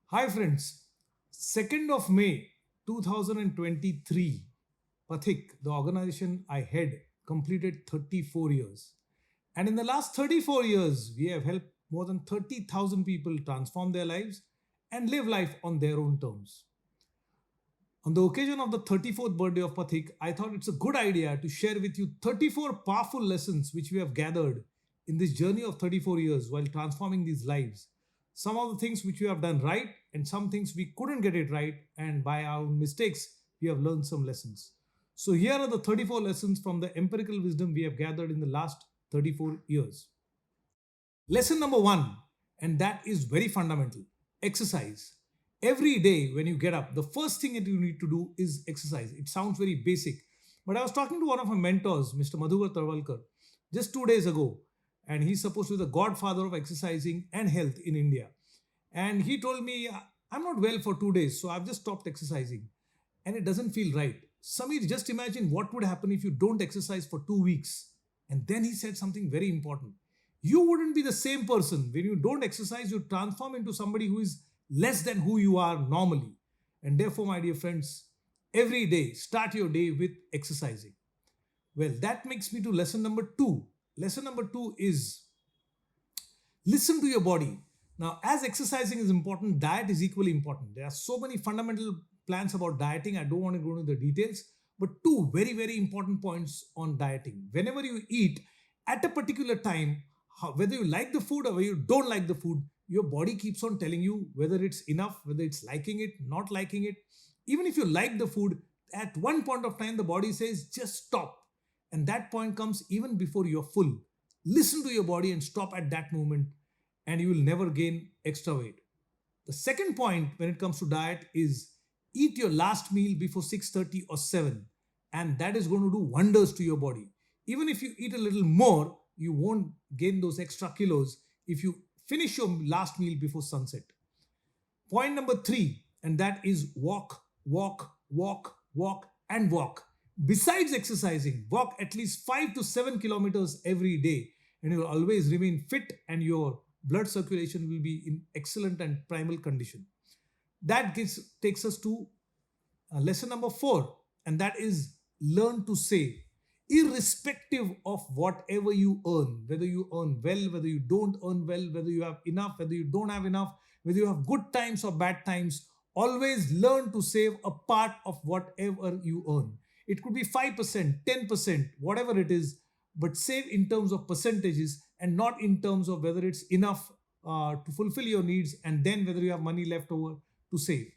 Hi friends, 2nd of May 2023, Pathik, the organization I head, completed 34 years. And in the last 34 years, we have helped more than 30,000 people transform their lives and live life on their own terms. On the occasion of the 34th birthday of Pathik, I thought it's a good idea to share with you 34 powerful lessons which we have gathered in this journey of 34 years while transforming these lives. Some of the things which we have done right, and some things we couldn't get it right, and by our mistakes, we have learned some lessons. So, here are the 34 lessons from the empirical wisdom we have gathered in the last 34 years. Lesson number one, and that is very fundamental: exercise. Every day when you get up, the first thing that you need to do is exercise. It sounds very basic, but I was talking to one of my mentors, Mr. Madhukar Tarwalkar, just 2 days ago, and he's supposed to be the godfather of exercising and health in India. And he told me, I'm not well for 2 days, so I've just stopped exercising. And it doesn't feel right. Samir, just imagine what would happen if you don't exercise for 2 weeks. And then he said something very important. You wouldn't be the same person. When you don't exercise, you transform into somebody who is less than who you are normally. And therefore, my dear friends, every day, start your day with exercising. Well, that makes me to lesson number two. Lesson number two is listen to your body. Now, as exercising is important, diet is equally important. There are so many fundamental plans about dieting. I don't want to go into the details, but two very, very important points on dieting. Whenever you eat at a particular time, whether you like the food or whether you don't like the food, your body keeps on telling you whether it's enough, whether it's liking it, not liking it. Even if you like the food, at one point of time, the body says, just stop. And that point comes even before you're full. Listen to your body and stop at that moment, and you will never gain extra weight. The second point when it comes to diet is eat your last meal before 6:30 or 7, and that is going to do wonders to your body. Even if you eat a little more, you won't gain those extra kilos if you finish your last meal before sunset. Point number three, and that is walk, walk, walk, walk, and walk. Besides exercising, walk at least 5 to 7 kilometers every day, and you will always remain fit and your blood circulation will be in excellent and primal condition. Takes us to lesson number four, and that is learn to save. Irrespective of whatever you earn, whether you earn well, whether you don't earn well, whether you have enough, whether you don't have enough, whether you have good times or bad times, always learn to save a part of whatever you earn. It could be 5%, 10%, whatever it is, but save in terms of percentages and not in terms of whether it's enough to fulfill your needs and then whether you have money left over to save.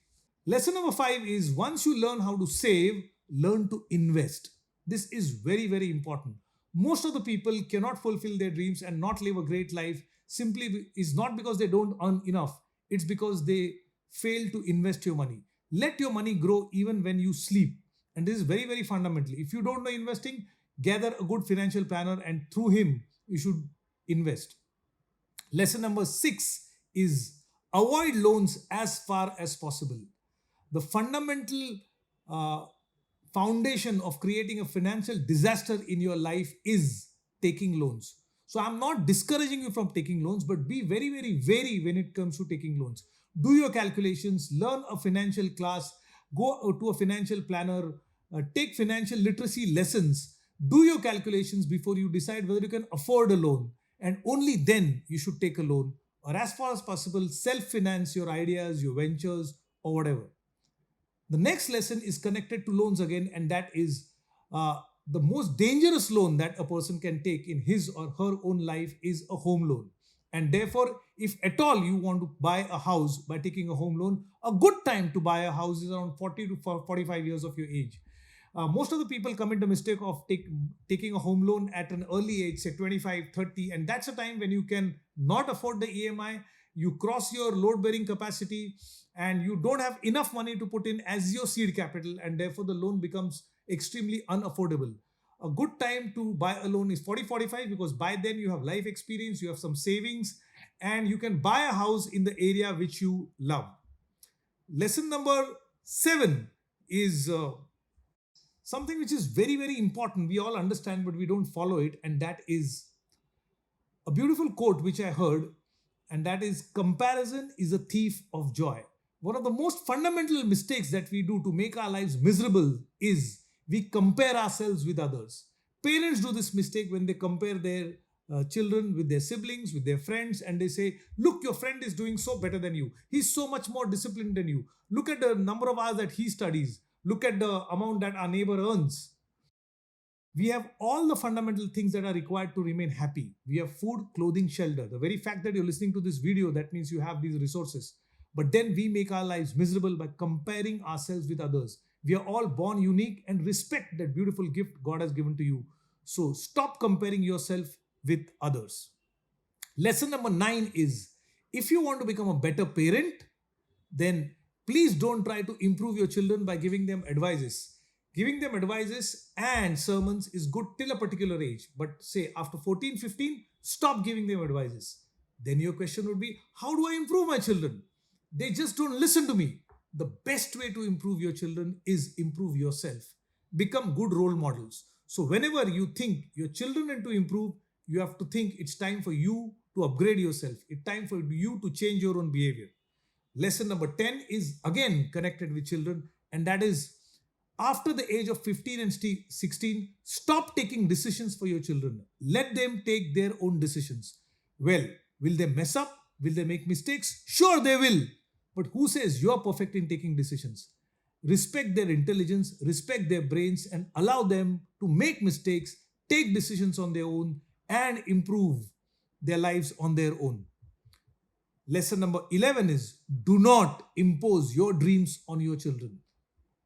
Lesson number five is once you learn how to save, learn to invest. This is very, very important. Most of the people cannot fulfill their dreams and not live a great life simply is not because they don't earn enough. It's because they fail to invest your money. Let your money grow even when you sleep. And this is very, very fundamental. If you don't know investing, gather a good financial planner and through him, you should invest. Lesson number six is avoid loans as far as possible. The fundamental uh, foundation of creating a financial disaster in your life is taking loans. So I'm not discouraging you from taking loans, but be very, very wary when it comes to taking loans. Do your calculations, learn a financial class, go to a financial planner, take financial literacy lessons, do your calculations before you decide whether you can afford a loan. And only then you should take a loan, or as far as possible, self finance your ideas, your ventures, or whatever. The next lesson is connected to loans again, and that is the most dangerous loan that a person can take in his or her own life is a home loan. And therefore, if at all you want to buy a house by taking a home loan, a good time to buy a house is around 40 to 45 years of your age. Most of the people commit the mistake of taking a home loan at an early age, say 25, 30, and that's a time when you can not afford the EMI, you cross your load bearing capacity, and you don't have enough money to put in as your seed capital, and therefore the loan becomes extremely unaffordable. A good time to buy a loan is 40, 45 because by then you have life experience, you have some savings, and you can buy a house in the area which you love. Lesson number seven is something which is very, very important. We all understand, but we don't follow it, and that is a beautiful quote which I heard, and that is comparison is a thief of joy. One of the most fundamental mistakes that we do to make our lives miserable is we compare ourselves with others. Parents do this mistake when they compare their children with their siblings, with their friends, and they say, look, your friend is doing so better than you. He's so much more disciplined than you. Look at the number of hours that he studies. Look at the amount that our neighbor earns. We have all the fundamental things that are required to remain happy. We have food, clothing, shelter. The very fact that you're listening to this video, that means you have these resources. But then we make our lives miserable by comparing ourselves with others. We are all born unique and respect that beautiful gift God has given to you. So stop comparing yourself with others. Lesson number 9 is, if you want to become a better parent, then please don't try to improve your children by giving them advices. Giving them advices and sermons is good till a particular age. But say after 14, 15, stop giving them advices. Then your question would be, how do I improve my children? They just don't listen to me. The best way to improve your children is improve yourself. Become good role models. So whenever you think your children need to improve, you have to think it's time for you to upgrade yourself. It's time for you to change your own behavior. Lesson number 10 is again connected with children, and that is, after the age of 15 and 16, stop taking decisions for your children. Let them take their own decisions. Well, will they mess up? Will they make mistakes? Sure, they will. But who says you're perfect in taking decisions? Respect their intelligence, respect their brains, and allow them to make mistakes, take decisions on their own, and improve their lives on their own. Lesson number 11 is, do not impose your dreams on your children.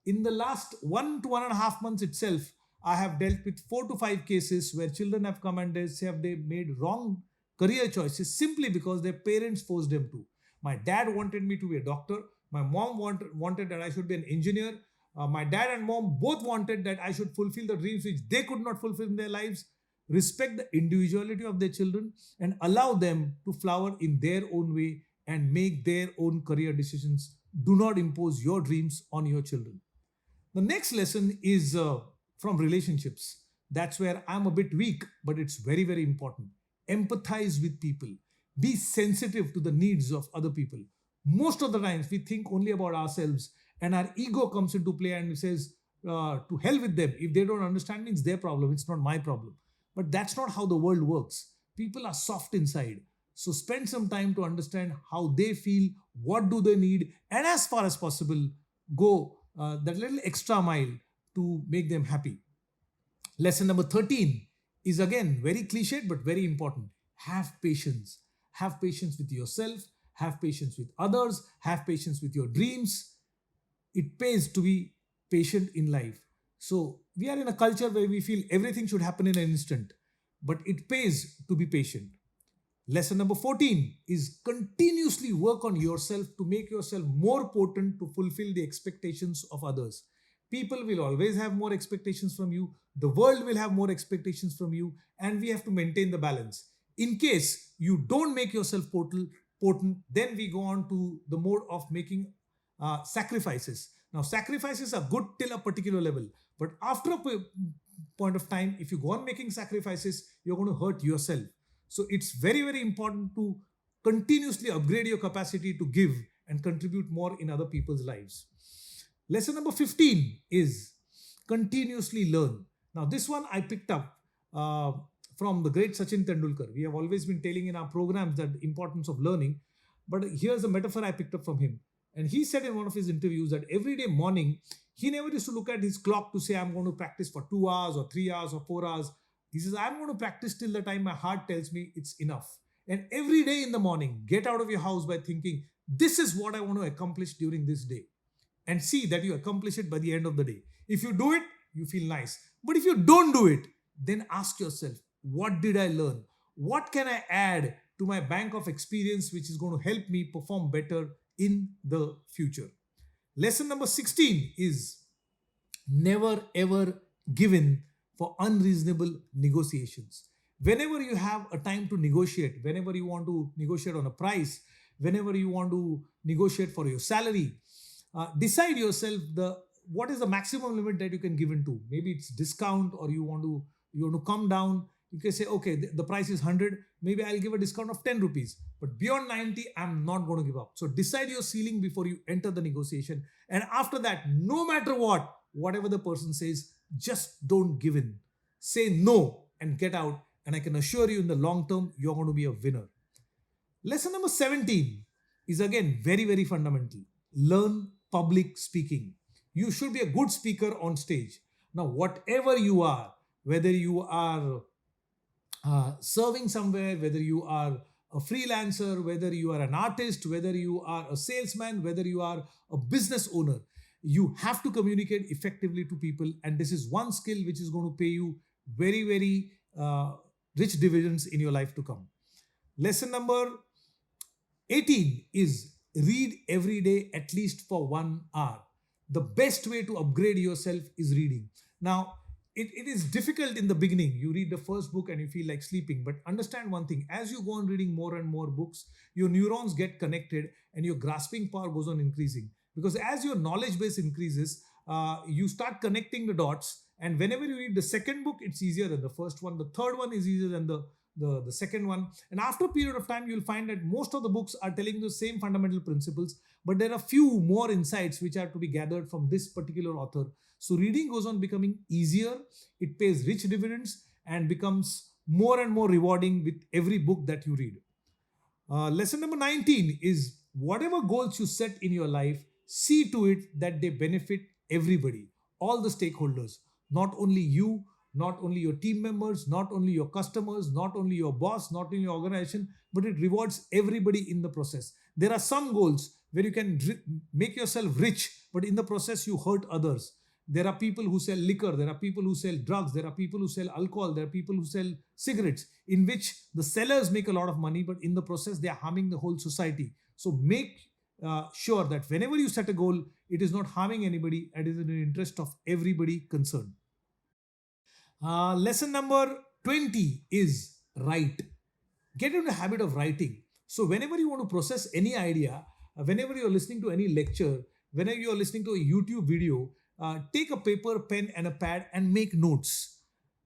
In the last 1 to 1.5 months itself, I have dealt with 4 to 5 cases where children have come and they say they made wrong career choices simply because their parents forced them to. My dad wanted me to be a doctor. My mom wanted that I should be an engineer. My dad and mom both wanted that I should fulfill the dreams which they could not fulfill in their lives. Respect the individuality of their children and allow them to flower in their own way and make their own career decisions. Do not impose your dreams on your children. The next lesson is from relationships. That's where I'm a bit weak, but it's very, very important. Empathize with people. Be sensitive to the needs of other people. Most of the times we think only about ourselves and our ego comes into play and says, to hell with them. If they don't understand me, it's their problem. It's not my problem. But that's not how the world works. People are soft inside. So spend some time to understand how they feel, what do they need, and as far as possible, go that little extra mile to make them happy. Lesson number 13 is again very cliched but very important. Have patience. Have patience with yourself. Have patience with others. Have patience with your dreams. It pays to be patient in life. So we are in a culture where we feel everything should happen in an instant, but it pays to be patient. Lesson number 14 is continuously work on yourself to make yourself more potent to fulfill the expectations of others. People will always have more expectations from you. The world will have more expectations from you, and we have to maintain the balance. In case you don't make yourself potent, then we go on to the mode of making sacrifices. Now, sacrifices are good till a particular level, but after a point of time, if you go on making sacrifices, you're going to hurt yourself. So it's very, very important to continuously upgrade your capacity to give and contribute more in other people's lives. Lesson number 15 is continuously learn. Now, this one I picked up from the great Sachin Tendulkar. We have always been telling in our programs that the importance of learning, but here's a metaphor I picked up from him. And he said in one of his interviews that every day morning, he never used to look at his clock to say, I'm going to practice for 2 hours or 3 hours or 4 hours. He says, I'm going to practice till the time my heart tells me it's enough. And every day in the morning, get out of your house by thinking, this is what I want to accomplish during this day. And see that you accomplish it by the end of the day. If you do it, you feel nice. But if you don't do it, then ask yourself, what did I learn? What can I add to my bank of experience which is going to help me perform better in the future? Lesson number 16 is never ever give in for unreasonable negotiations. Whenever you have a time to negotiate, whenever you want to negotiate on a price, whenever you want to negotiate for your salary, decide yourself what is the maximum limit that you can give into. Maybe it's discount, or you want to come down. You can say, okay, the price is 100, maybe I'll give a discount of 10 rupees. But beyond 90, I'm not going to give up. So decide your ceiling before you enter the negotiation. And after that, no matter what, whatever the person says, just don't give in. Say no and get out. And I can assure you in the long term, you're going to be a winner. Lesson number 17 is again very, very fundamental. Learn public speaking. You should be a good speaker on stage. Now, whatever you are, whether you are serving somewhere, whether you are a freelancer, whether you are an artist, whether you are a salesman, whether you are a business owner, you have to communicate effectively to people. And this is one skill which is going to pay you very, very rich dividends in your life to come. Lesson number 18 is read every day at least for 1 hour. The best way to upgrade yourself is reading. Now, it is difficult in the beginning. You read the first book and you feel like sleeping. But understand one thing, as you go on reading more and more books, your neurons get connected and your grasping power goes on increasing. Because as your knowledge base increases, you start connecting the dots. And whenever you read the second book, it's easier than the first one. The third one is easier than the second one. And after a period of time, you'll find that most of the books are telling the same fundamental principles, but there are few more insights which are to be gathered from this particular author. So reading goes on becoming easier, it pays rich dividends and becomes more and more rewarding with every book that you read. Lesson number 19 is whatever goals you set in your life, see to it that they benefit everybody, all the stakeholders, not only you, not only your team members, not only your customers, not only your boss, not only your organization, but it rewards everybody in the process. There are some goals where you can make yourself rich, but in the process you hurt others. There are people who sell liquor, there are people who sell drugs, there are people who sell alcohol, there are people who sell cigarettes, in which the sellers make a lot of money, but in the process they are harming the whole society. So make sure that whenever you set a goal, it is not harming anybody and is in the interest of everybody concerned. Lesson number 20 is write. Get into the habit of writing. So whenever you want to process any idea, whenever you're listening to any lecture, whenever you're listening to a YouTube video, take a paper, pen and a pad and make notes.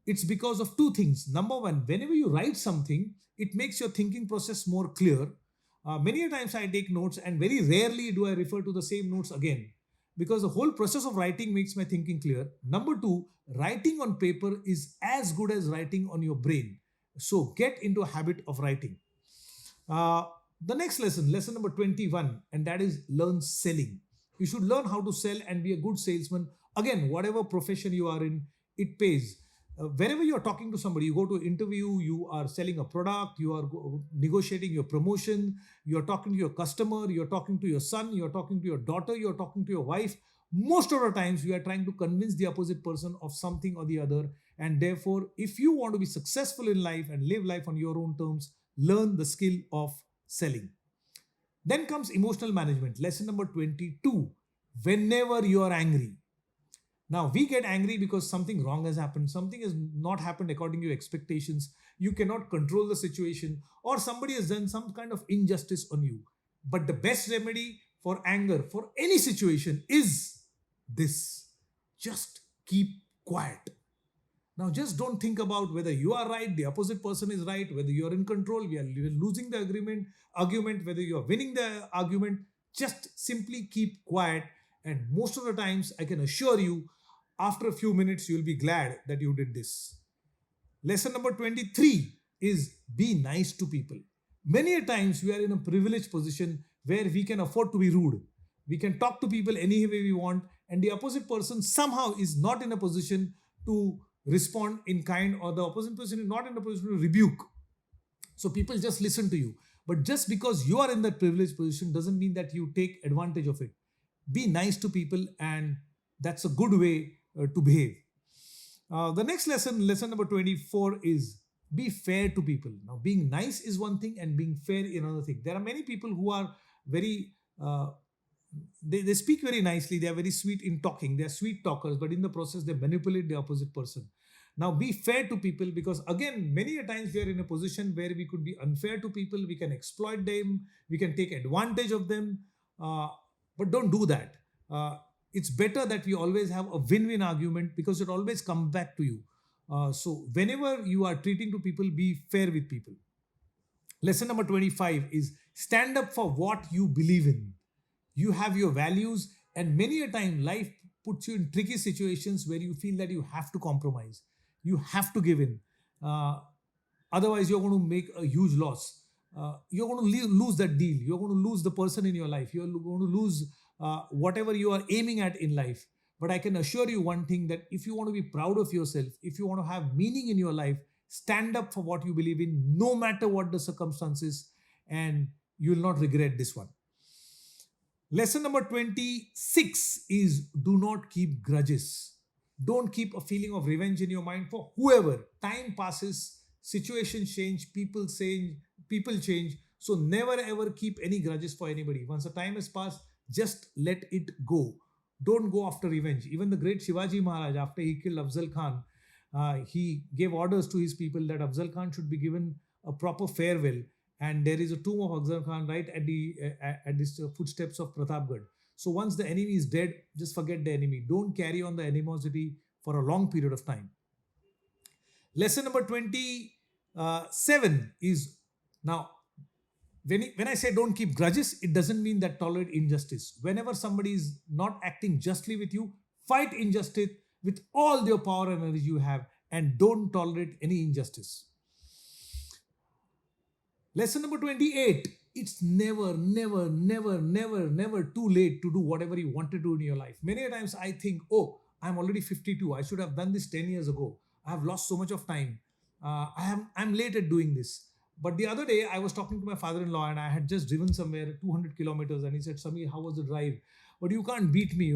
It's because of two things. Number one, whenever you write something, it makes your thinking process more clear. Many a times I take notes and very rarely do I refer to the same notes again, because the whole process of writing makes my thinking clear. Number two, writing on paper is as good as writing on your brain. So get into a habit of writing. The next lesson, lesson number 21, and that is learn selling. You should learn how to sell and be a good salesman. Again, whatever profession you are in, it pays. Whenever you're talking to somebody, you go to an interview, you are selling a product, you are negotiating your promotion, you're talking to your customer, you're talking to your son, you're talking to your daughter, you're talking to your wife. Most of the times, you are trying to convince the opposite person of something or the other. And therefore, if you want to be successful in life and live life on your own terms, learn the skill of selling. Then comes emotional management. Lesson number 22. Whenever you are angry. Now, we get angry because something wrong has happened. Something has not happened according to your expectations. You cannot control the situation, or somebody has done some kind of injustice on you. But the best remedy for anger, for any situation, is this. Just keep quiet. Now, just don't think about whether you are right, the opposite person is right, whether you are in control, we are losing the argument, whether you are winning the argument. Just simply keep quiet. And most of the times, I can assure you, after a few minutes, you'll be glad that you did this. Lesson number 23 is be nice to people. Many a times, we are in a privileged position where we can afford to be rude. We can talk to people any way we want, and the opposite person somehow is not in a position to respond in kind, or the opposite person is not in a position to rebuke. So people just listen to you. But just because you are in that privileged position doesn't mean that you take advantage of it. Be nice to people, and that's a good way to behave. The next lesson, lesson number 24, is be fair to people. Now, being nice is one thing and being fair is another thing. There are many people who are very, they speak very nicely. They are very sweet in talking. They are sweet talkers, but in the process, they manipulate the opposite person. Now, be fair to people, because again, many a times we are in a position where we could be unfair to people. We can exploit them. We can take advantage of them. But don't do that. It's better that we always have a win-win argument, because it always comes back to you. So whenever you are treating to people, be fair with people. Lesson number 25 is stand up for what you believe in. You have your values, and many a time life puts you in tricky situations where you feel that you have to compromise, you have to give in. Uh, Otherwise, you're going to make a huge loss. You're going to lose that deal. You're going to lose the person in your life. You're going to lose whatever you are aiming at in life. But I can assure you one thing, that if you want to be proud of yourself, if you want to have meaning in your life, stand up for what you believe in, no matter what the circumstances, and you will not regret this one. Lesson number 26 is do not keep grudges. Don't keep a feeling of revenge in your mind for whoever. Time passes, situations change, people change. So never ever keep any grudges for anybody. Once the time has passed, just let it go. Don't go after revenge. Even the great Shivaji Maharaj, after he killed Afzal Khan, he gave orders to his people that Afzal Khan should be given a proper farewell, and there is a tomb of Afzal Khan right at the footsteps of Pratapgarh. So once the enemy is dead, just forget the enemy. Don't carry on the animosity for a long period of time. Lesson number 27 is now, when I say don't keep grudges, it doesn't mean that tolerate injustice. Whenever somebody is not acting justly with you, fight injustice with all your power and energy you have, and don't tolerate any injustice. Lesson number 28, it's never too late to do whatever you want to do in your life. Many times I think, oh, I'm already 52. I should have done this 10 years ago. I have lost so much of time. I'm late at doing this. But the other day, I was talking to my father-in-law, and I had just driven somewhere 200 kilometers, and he said, Samir, how was the drive? But you can't beat me,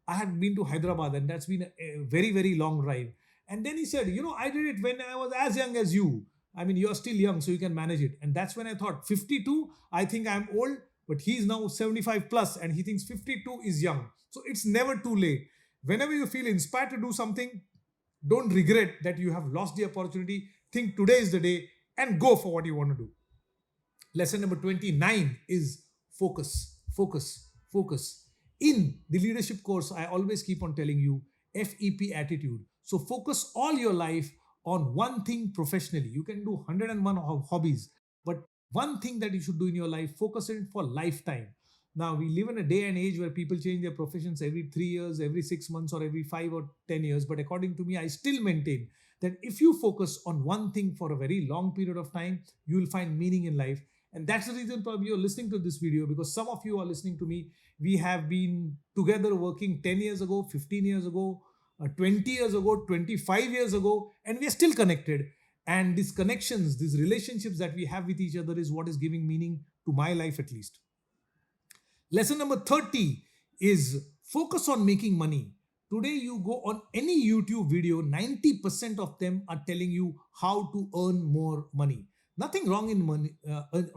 I had been to Hyderabad, and that's been a very, very long drive. And then he said, I did it when I was as young as you. I mean, you're still young, so you can manage it. And that's when I thought, 52, I think I'm old, but he's now 75 plus, and he thinks 52 is young. So it's never too late. Whenever you feel inspired to do something, don't regret that you have lost the opportunity. Think today is the day and go for what you want to do. Lesson number 29 is focus, focus, focus. In the leadership course, I always keep on telling you FEP attitude. So focus all your life on one thing professionally. You can do 101 hobbies, but one thing that you should do in your life, focus on it for lifetime. Now, we live in a day and age where people change their professions every 3 years, every 6 months, or every 5 or 10 years. But according to me, I still maintain that if you focus on one thing for a very long period of time, you will find meaning in life. And that's the reason probably you're listening to this video, because some of you are listening to me. We have been together working 10 years ago, 15 years ago, 20 years ago, 25 years ago, and we are still connected. And these connections, these relationships that we have with each other is what is giving meaning to my life at least. Lesson number 30 is focus on making money. Today, you go on any YouTube video, 90% of them are telling you how to earn more money. Nothing wrong in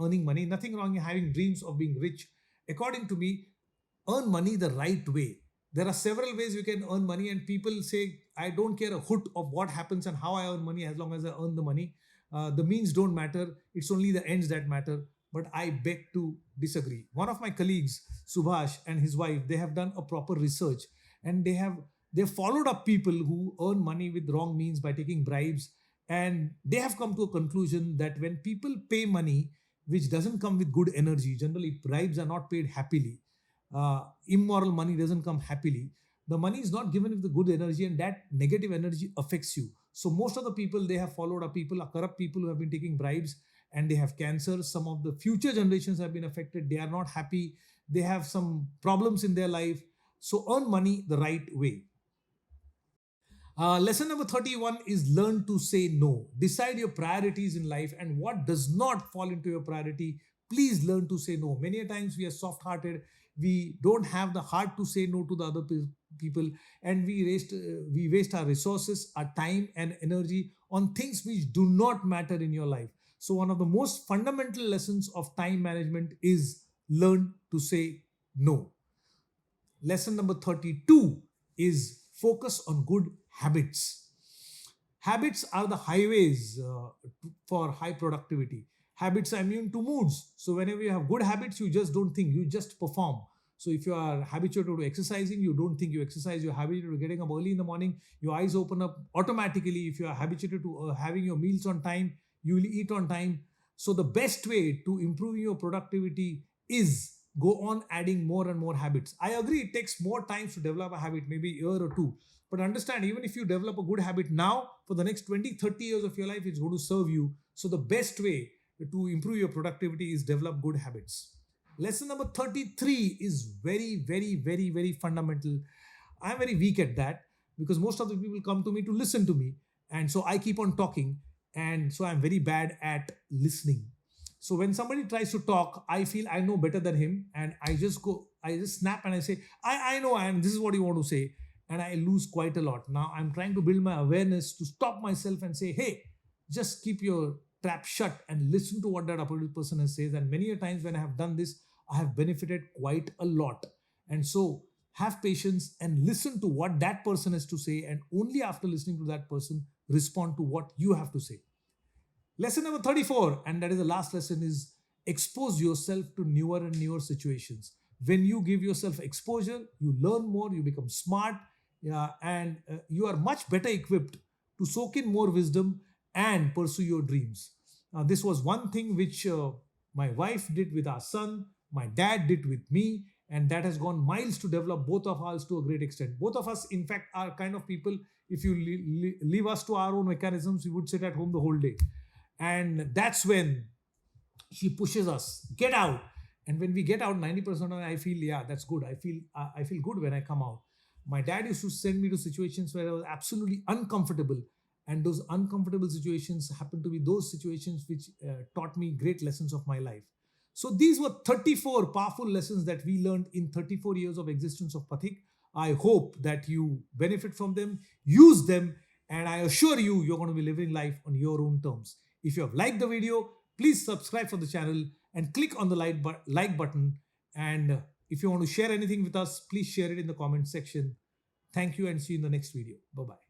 earning money, nothing wrong in having dreams of being rich. According to me, earn money the right way. There are several ways you can earn money, and people say, I don't care a hoot of what happens and how I earn money as long as I earn the money. The means don't matter, it's only the ends that matter. But I beg to disagree. One of my colleagues, Subhash, and his wife, they have done a proper research, and they followed up people who earn money with wrong means by taking bribes, and they have come to a conclusion that when people pay money which doesn't come with good energy, generally bribes are not paid happily. Immoral money doesn't come happily. The money is not given with the good energy, and that negative energy affects you. So most of the people they have followed up people are corrupt people who have been taking bribes, and they have cancer. Some of the future generations have been affected. They are not happy. They have some problems in their life. So earn money the right way. Lesson number 31 is learn to say no. Decide your priorities in life, and what does not fall into your priority, please learn to say no. Many times we are soft hearted. We don't have the heart to say no to the other people, and we waste our resources, our time, and energy on things which do not matter in your life. So, one of the most fundamental lessons of time management is learn to say no. Lesson number 32 is focus on good habits. Habits are the highways for high productivity. Habits are immune to moods. So, whenever you have good habits, you just don't think, you just perform. So if you are habituated to exercising, you don't think you exercise. You're habituated to getting up early in the morning, your eyes open up automatically. If you are habituated to having your meals on time, you will eat on time. So the best way to improving your productivity is go on adding more and more habits. I agree it takes more time to develop a habit, maybe a year or two. But understand, even if you develop a good habit now, for the next 20, 30 years of your life, it's going to serve you. So the best way to improve your productivity is develop good habits. Lesson number 33 is very, very, very, very fundamental. I'm very weak at that because most of the people come to me to listen to me. And so I keep on talking. And so I'm very bad at listening. So when somebody tries to talk, I feel I know better than him. And I just snap and I say, I know, and this is what you want to say. And I lose quite a lot. Now I'm trying to build my awareness to stop myself and say, hey, just keep your trap shut and listen to what that opposite person has says. And many a times when I have done this, I have benefited quite a lot. And so have patience and listen to what that person has to say. And only after listening to that person, respond to what you have to say. Lesson number 34, and that is the last lesson, is expose yourself to newer and newer situations. When you give yourself exposure, you learn more, you become smart, and you are much better equipped to soak in more wisdom and pursue your dreams. This was one thing which my wife did with our son, my dad did with me, and that has gone miles to develop both of us to a great extent. Both of us, in fact, are kind of people, if you leave us to our own mechanisms, we would sit at home the whole day. And that's when she pushes us, get out. And when we get out, 90% of it, I feel, yeah, that's good. I feel good when I come out. My dad used to send me to situations where I was absolutely uncomfortable. And those uncomfortable situations happen to be those situations which taught me great lessons of my life. So these were 34 powerful lessons that we learned in 34 years of existence of Pathik. I hope that you benefit from them, use them, and I assure you, you're going to be living life on your own terms. If you have liked the video, please subscribe for the channel and click on the like button. And if you want to share anything with us, please share it in the comment section. Thank you and see you in the next video. Bye-bye.